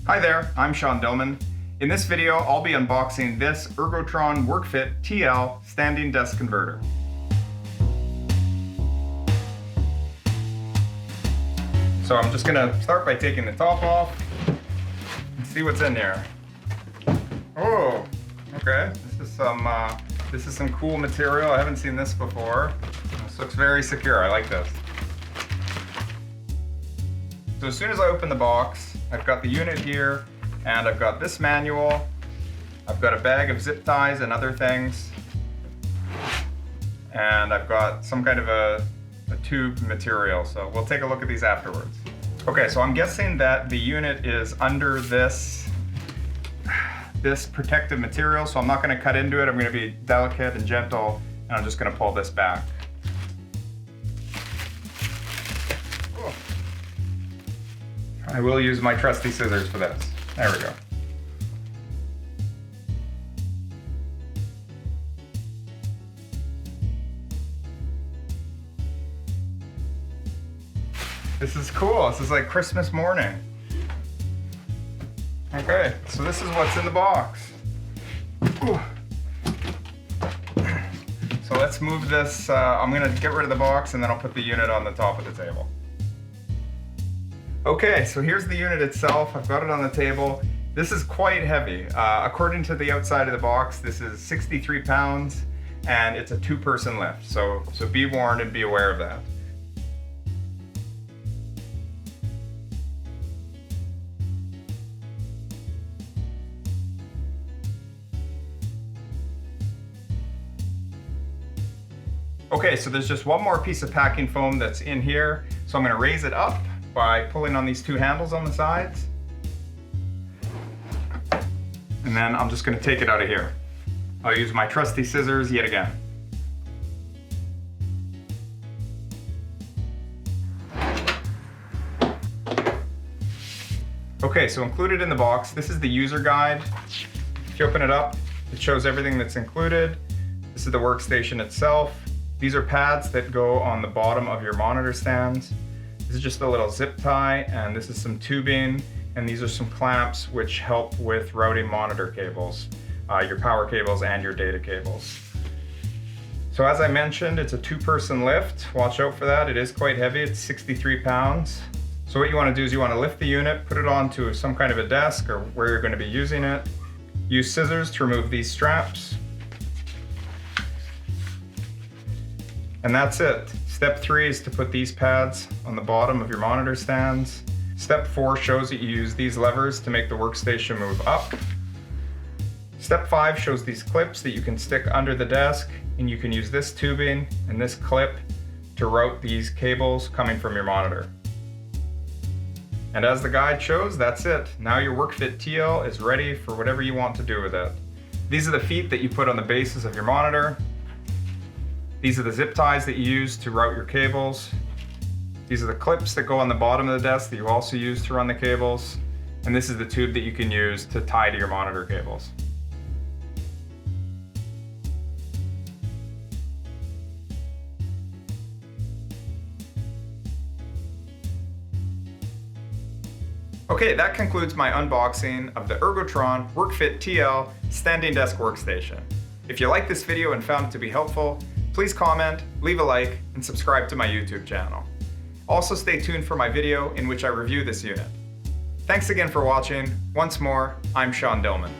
Hi there, I'm Sean Dillman. In this video, I'll be unboxing this Ergotron Workfit TL standing desk converter. So I'm just gonna start by taking the top off and see what's in here. Oh, okay. This is some cool material. I haven't seen this before. This looks very secure. I like this. So as soon as I open the box, I've got the unit here, and I've got this manual. I've got a bag of zip ties and other things. And I've got some kind of a tube material, so we'll take a look at these afterwards. Okay, so I'm guessing that the unit is under this protective material, so I'm not going to cut into it. I'm going to be delicate and gentle, and I'm just going to pull this back. Oh. I will use my trusty scissors for this. There we go. This is cool. This is like Christmas morning. Okay, so this is what's in the box. Ooh. So let's move this. I'm gonna get rid of the box and then I'll put the unit on the top of the table. Okay, so here's the unit itself. I've got it on the table. This is quite heavy. According to the outside of the box, this is 63 pounds and it's a 2-person lift. So be warned and be aware of that. Okay, so there's just one more piece of packing foam that's in here. So I'm gonna raise it up by pulling on these 2 handles on the sides. And then I'm just gonna take it out of here. I'll use my trusty scissors yet again. Okay, so included in the box, this is the user guide. If you open it up, it shows everything that's included. This is the workstation itself. These are pads that go on the bottom of your monitor stands. This is just a little zip tie, and this is some tubing, and these are some clamps which help with routing monitor cables, your power cables and your data cables. So as I mentioned, it's a 2-person lift. Watch out for that. It is quite heavy. It's 63 pounds. So what you want to do is you want to lift the unit, put it onto some kind of a desk or where you're going to be using it. Use scissors to remove these straps. And that's it. Step 3 is to put these pads on the bottom of your monitor stands. Step 4 shows that you use these levers to make the workstation move up. Step 5 shows these clips that you can stick under the desk, and you can use this tubing and this clip to route these cables coming from your monitor. And as the guide shows, that's it. Now your Workfit TL is ready for whatever you want to do with it. These are the feet that you put on the bases of your monitor. These are the zip ties that you use to route your cables. These are the clips that go on the bottom of the desk that you also use to run the cables. And this is the tube that you can use to tie to your monitor cables. Okay, that concludes my unboxing of the Ergotron Workfit TL standing desk workstation. If you liked this video and found it to be helpful, please comment, leave a like, and subscribe to my YouTube channel. Also stay tuned for my video in which I review this unit. Thanks again for watching. Once more, I'm Sean Dillman.